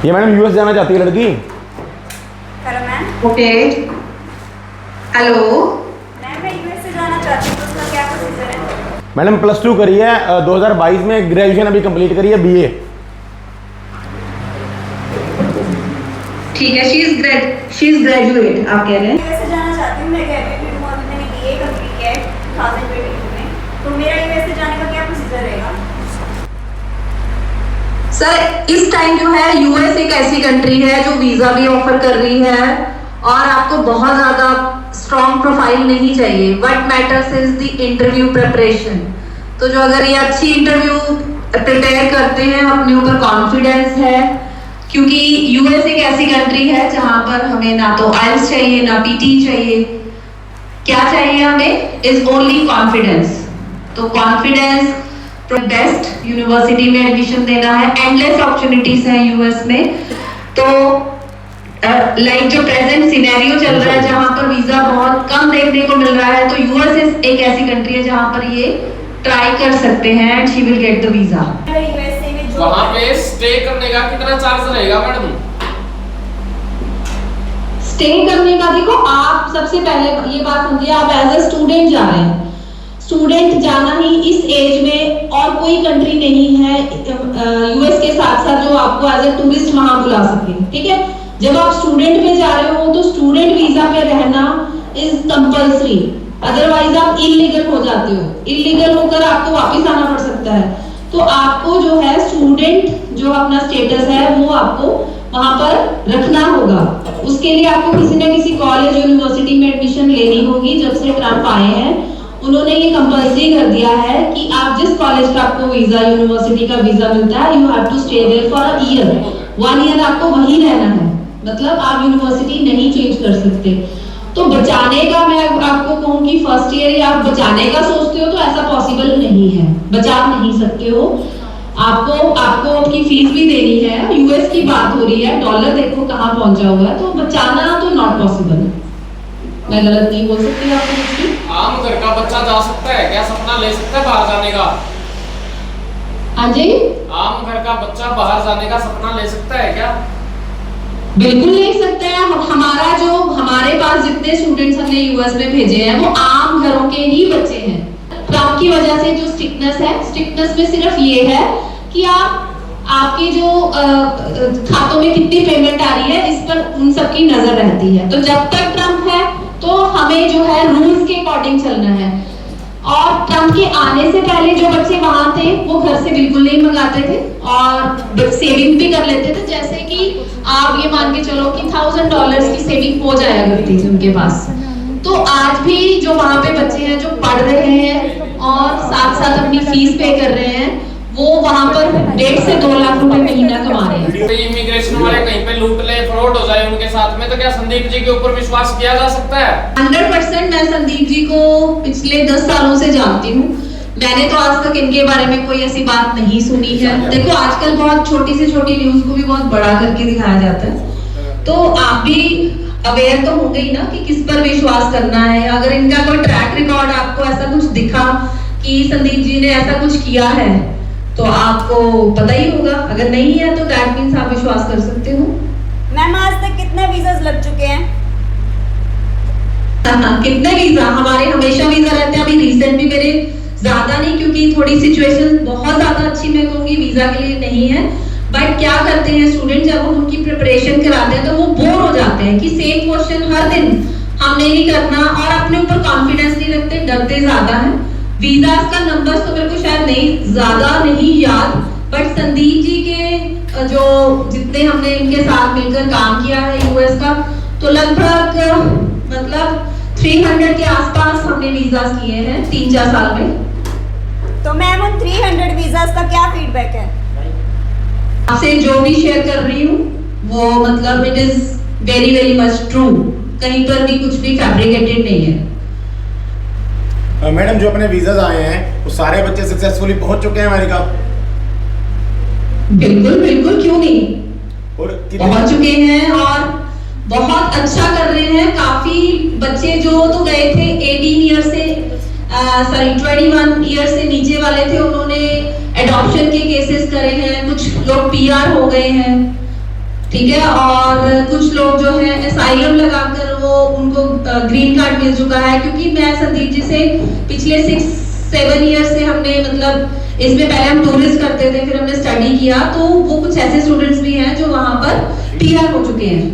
ये madam US जाना चाहती है लड़की। Hello ma'am. Okay, hello ma'am मैं यूएस से जाना चाहती हूँ, तो उसका क्या प्रोसीजर है? मैडम +2 करी है 2022 में, ग्रेजुएशन अभी कंप्लीट करी है BA। ठीक है, शी इज ग्रेजुएट आप कह रहे हैं। यूएस से जाना चाहती हूँ, मैं ग्रेजुएट हूँ, अभी मैंने BA कंप्लीट किया है 2022 में, तो मेरा यूएस से जाने का क्या प्रोसीजर रहेगा? सर इस टाइम जो है यूएस एक ऐसी कंट्री है जो वीजा भी ऑफर कर रही है और आपको बहुत ज्यादा स्ट्रॉन्ग प्रोफाइल नहीं चाहिए। What matters is the interview preparation. तो जो अगर ये अच्छी इंटरव्यू प्रिपेयर करते हैं, अपने ऊपर कॉन्फिडेंस है, क्योंकि यूएस एक ऐसी कंट्री है जहां पर हमें ना तो आइल्स चाहिए ना पीटी चाहिए। क्या चाहिए हमें? Is only confidence. तो कॉन्फिडेंस, बेस्ट यूनिवर्सिटी में एडमिशन देना है, एंडलेस अपॉर्चुनिटीज हैं यूएस में। तो लाइक जो प्रेजेंट सिनेरियो चल रहा है जहां पर वीजा बहुत कम देखने को मिल रहा है, तो यूएस एक ऐसी कंट्री है जहां पर ये ट्राई कर सकते हैं and she will get the visa. USA में जो वहाँ पे स्टे करने का कितना चार्ज रहेगा मैडम? स्टे करने का देखो, आप सबसे पहले ये बात समझिए, आप एज ए स्टूडेंट जा रहे हैं। स्टूडेंट जाना ही इस एज में, और कोई कंट्री नहीं है यूएस के साथ साथ जो आपको एज ए टूरिस्ट वहां बुला सके। ठीक है, जब आप स्टूडेंट में जा रहे हो तो स्टूडेंट वीजा पे रहना इज कंपल्सरी, अदरवाइज आप इलीगल हो जाते हो। इलीगल होकर आपको वापस आना पड़ सकता है। तो आपको जो है स्टूडेंट जो अपना स्टेटस है वो आपको वहां पर रखना होगा। उसके लिए आपको किसी न किसी कॉलेज यूनिवर्सिटी में एडमिशन लेनी होगी। जब से ट्रम्प आए हैं उन्होंने ये कंपल्सरी कर दिया है कि आप जिस कॉलेज का आपको वीजा, यूनिवर्सिटी का वीजा मिलता है, you have to stay there for a year. 1 year आपको वहीं रहना है, मतलब आप यूनिवर्सिटी नहीं चेंज कर सकते। तो बचाने का मैं आपको कहूँ कि फर्स्ट ईयर या आप बचाने का सोचते हो तो ऐसा पॉसिबल नहीं है, बचा नहीं सकते हो। आपको आपकी फीस भी देनी है, यूएस की बात हो रही है, डॉलर देखो कहाँ पहुंचा हुआ है, तो बचाना तो नॉट पॉसिबल। मैं गलत नहीं बोल सकती आपको कुछ भी। आम घर का बच्चा जा सकता है क्या? सपना ले सकता है बाहर जाने का? हाँ जी, आम घर का बच्चा बाहर जाने का सपना ले सकता है क्या? बिल्कुल ले सकते हैं। हमारे पास जितने स्टूडेंट्स हमने यूएस में भेजे हैं वो आम घरों के ही बच्चे हैं। ट्रम्प की वजह से जो स्ट्रिक्टनेस है, स्ट्रिक्टनेस में सिर्फ ये है कि आपके जो खातों में कितनी पेमेंट आ रही है, इस पर उन सबकी नजर रहती है। तो जब तक ट्रम्प है तो हमें जो है रूल्स के अकॉर्डिंग चलना है। और ट्रम्प के आने से पहले जो बच्चे वहां थे वो घर से बिल्कुल नहीं मंगाते थे और सेविंग भी कर लेते थे। जैसे कि आप ये मान के चलो कि $1000 की सेविंग हो जाया करती थी उनके पास। तो आज भी जो वहां पे बच्चे हैं जो पढ़ रहे हैं और साथ साथ अपनी फीस पे कर रहे हैं, वो वहां पर 1.5 से 2 लाख रुपए महीना कमा रहे हैं। तो इमिग्रेशन वाले कहीं पे लूट ले, फ्रॉड हो जाए उनके साथ में, तो क्या संदीप जी के ऊपर विश्वास किया जा सकता है? 100% मैं संदीप जी को पिछले 10 सालों से जानती हूँ। मैंने तो आज तक इनके बारे में कोई ऐसी बात नहीं सुनी है। देखो आजकल बहुत छोटी से छोटी न्यूज को भी बहुत बड़ा करके दिखाया जाता है, तो आप भी अवेयर तो होंगे ही ना कि किस पर विश्वास करना है। अगर इनका कोई ट्रैक रिकॉर्ड आपको ऐसा कुछ दिखा कि संदीप जी ने ऐसा कुछ किया है तो आपको पता ही होगा। अगर नहीं है तो दैट मींस आप विश्वास कर सकते हो। मैम आज तक कितने वीजास लग चुके हैं? कितने वीजा? हमारे हमेशा वीजा रहते हैं। अभी रिसेंट भी मेरे ज्यादा नहीं, क्योंकि थोड़ी सिचुएशन बहुत ज्यादा अच्छी मैं कहूँगी वीजा के लिए नहीं है। बट क्या करते हैं स्टूडेंट, जब हम उनकी प्रिपरेशन कराते हैं तो वो बोर हो जाते हैं कि सेम क्वेश्चन हर दिन हमने नहीं करना, और अपने ऊपर कॉन्फिडेंस नहीं रखते, डरते ज्यादा है। वीजा का नंबर तो मेरे को शायद ज्यादा नहीं याद, बट संदीप जी के जो जितने हमने इनके साथ मिलकर काम किया है यूएस का, तो लगभग मतलब 300 के आसपास हमने वीजा किए हैं 3-4 साल में। तो मैम उन 300 वीजास का क्या फीडबैक है? आपसे जो भी शेयर कर रही हूँ वो मतलब it is very very much true. कहीं पर भी कुछ भी फैब्रिकेटेड नहीं है। मैडम जो अपने वीजाज आए हैं वो सारे बच्चे सक्सेसफुली पहुंच चुके हैं अमेरिका? बिल्कुल बिल्कुल, क्यों नहीं, और पहुंच चुके हैं और बहुत अच्छा कर रहे हैं। काफी बच्चे जो तो गए थे 18 ईयर से 21 ईयर से नीचे वाले थे, उन्होंने एडॉप्शन के केसेस करे हैं, कुछ लोग पीआर हो गए हैं। ठीक है। और कुछ लोग जो है असाइलम लगाकर वो उनको ग्रीन कार्ड मिल चुका है, क्योंकि मैं संदीप जी से पिछले 6-7 ईयर से हमने मतलब इसमें पहले हम टूरिस्ट करते थे, फिर हमने स्टडी किया, तो वो कुछ ऐसे स्टूडेंट्स भी हैं जो वहां पर पीआर हो चुके हैं।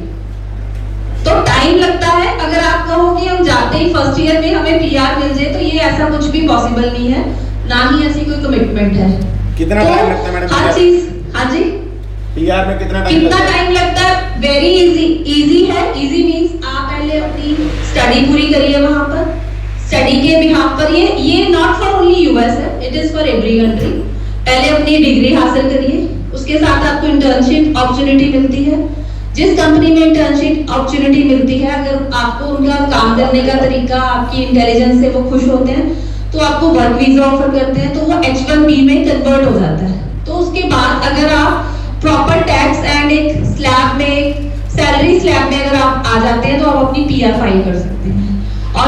तो टाइम लगता है। अगर आप कहो कि हम जाते ही फर्स्ट ईयर में हमें पीआर मिल जाए, तो ये ऐसा कुछ भी पॉसिबल नहीं है, ना ही ऐसी कोई कमिटमेंट है। कितना तो टाइम लगता है मैडम? हर चीज, हाँ जी, पीआर में कितना टाइम लगता है? वेरी इजी है। इजी मींस आप पहले अपनी स्टडी पूरी करिए वहां पर, स्टडी के बिहाफ पर। ये नॉट फॉर ओनली यूएस है, it is for every country. पहले अपनी डिग्री हासिल करिए, उसके साथ आपको इंटर्नशिप अपॉर्चुनिटी मिलती है। जिस कंपनी में इंटर्नशिप अपॉर्चुनिटी मिलती है, अगर आपको उनका काम करने का तरीका, आपकी इंटेलिजेंस से वो खुश होते हैं, तो आपको वर्क वीजा ऑफर करते हैं, तो वो H1B में कन्वर्ट हो जाता है। तो उसके बाद अगर आप प्रॉपर टैक्स एंड एक स्लैब में, सैलरी स्लैब में अगर आप आ जाते हैं, तो आप अपनी पीआर फाइल कर सकते हैं। और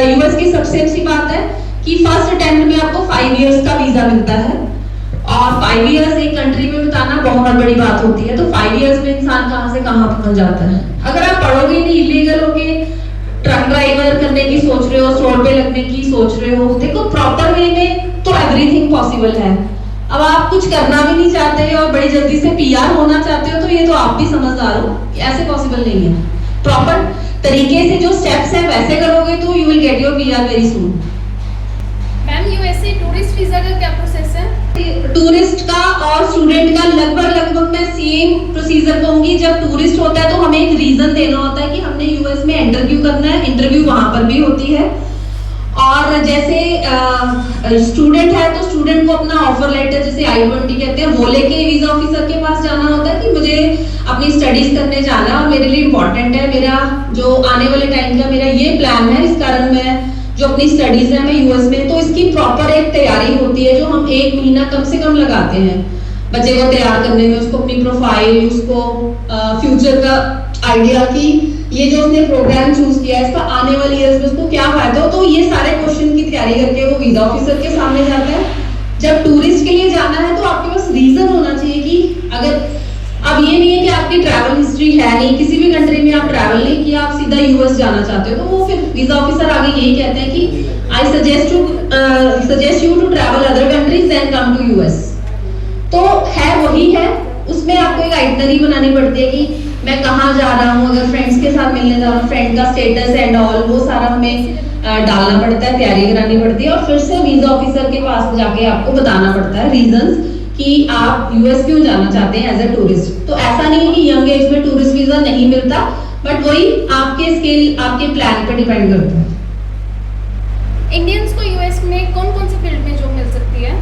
यूएस की सबसे अच्छी बात है कि फर्स्ट अटेम्प्ट में आपको 5 इयर्स का वीजा मिलता है, और 5 इयर्स एक कंट्री में बिताना बहुत बड़ी बात होती है। तो 5 इयर्स में इंसान कहां से कहां पहुंच जाता है। अगर आप पढ़ोगे नहीं, इलीगल होके ट्रक ड्राइवर करने की सोच रहे हो, रोड पे लगने की सोच रहे हो, देखो प्रॉपर वे में तो एवरीथिंग पॉसिबल है। अब आप कुछ करना भी नहीं चाहते और बड़ी जल्दी से पीआर होना चाहते हो, तो ये तो आप भी समझदार हो, ऐसे पॉसिबल नहीं है। प्रॉपर तरीके से जो स्टेप्स हैं वैसे करोगे तो you will get your PR very soon. Ma'am USA tourist visa का क्या प्रोसेस है? टूरिस्ट का और स्टूडेंट का लगभग मैं सेम प्रोसीजर कहूंगी। जब टूरिस्ट होता है तो हमें एक रीजन देना होता है कि हमने यूएस में इंटरव्यू करना है, इंटरव्यू वहां पर भी होती है। और जैसे स्टूडेंट है तो स्टूडेंट को अपना ऑफर लेटर, जिसे I-20 कहते हैं, वो लेके वीजा ऑफिसर के पास जाना होता है कि मुझे अपनी स्टडीज करने जाना है और मेरे लिए इंपॉर्टेंट है, मेरा जो आने वाले टाइम का मेरा ये प्लान है, इस कारण मैं जो अपनी स्टडीज है मैं यूएस में, तो इसकी प्रॉपर एक तैयारी होती है जो हम 1 महीना कम से कम लगाते हैं बच्चे को तैयार करने में, उसको अपनी प्रोफाइल, उसको फ्यूचर का आइडिया की ये जो उसने प्रोग्राम चूज किया है इसका आने वाले इयर्स में उसको क्या फायदा हो, तो ये सारे क्वेश्चन की तैयारी करके वो वीजा ऑफिसर के सामने जाता है। जब टूरिस्ट के लिए जाना है तो आपके पास रीजन होना चाहिए कि अगर, अब ये नहीं है कि आपकी ट्रैवल हिस्ट्री है नहीं, किसी भी कंट्री में आप ट्रैवल नहीं किया, आप सीधा यूएस जाना चाहते हो, तो वो फिर वीजा ऑफिसर आगे यही कहते हैं कि I suggest you to travel other countries then come to US. तो है वही है, उसमें आपको एक आइटनरी बनानी पड़ती है कि मैं कहाँ जा रहा हूँ, अगर फ्रेंड्स के साथ मिलने जा रहा हूँ, फ्रेंड का स्टेटस एंड ऑल, वो सारा हमें डालना पड़ता है, तैयारी करानी पड़ती है, और फिर से वीजा ऑफिसर के पास जाके आपको बताना पड़ता है रीजंस कि आप यूएस क्यों जाना चाहते हैं एज ए टूरिस्ट। तो ऐसा नहीं है कि यंग एज में टूरिस्ट वीजा नहीं मिलता, बट वही आपके स्किल, आपके प्लान पर डिपेंड करता है। इंडियंस को यूएस में कौन कौन से फील्ड में जॉब मिल सकती है?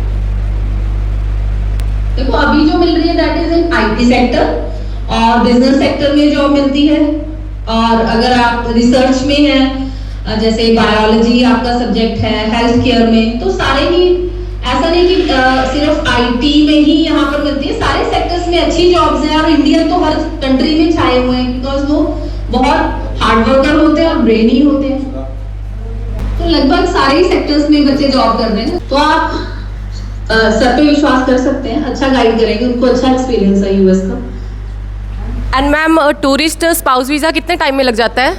देखो अभी जो मिल रही है that is in IT sector और बिजनेस सेक्टर में जॉब मिलती है। और अगर आप रिसर्च में हैं, जैसे बायोलॉजी आपका सब्जेक्ट है, हेल्थ केयर में, तो सारे ही, ऐसा नहीं कि सिर्फ आईटी में ही यहाँ पर मिलती है, सारे सेक्टर्स में अच्छी जॉब्स हैं। और इंडियन तो हर कंट्री में छाए हुए हैं बिकॉज वो बहुत हार्ड वर्कर होते हैं और ब्रेनी होते हैं, तो लगभग सारे ही सेक्टर्स में बच्चे जॉब कर रहे हैं। तो आप सर पे विश्वास कर सकते हैं, अच्छा गाइड करेंगे, उनको अच्छा एक्सपीरियंस है यूएस का। And ma'am tourist spouse visa कितने टाइम में लग जाता है?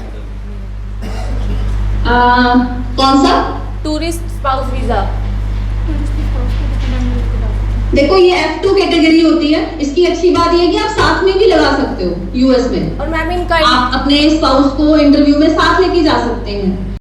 कौन सा? Tourist spouse visa. देखो ये F2 कैटेगरी होती है, इसकी अच्छी बात ये है कि आप साथ में भी लगा सकते हो यूएस में, और मैम इनका आप अपने स्पाउस को इंटरव्यू में साथ लेके जा सकते हैं।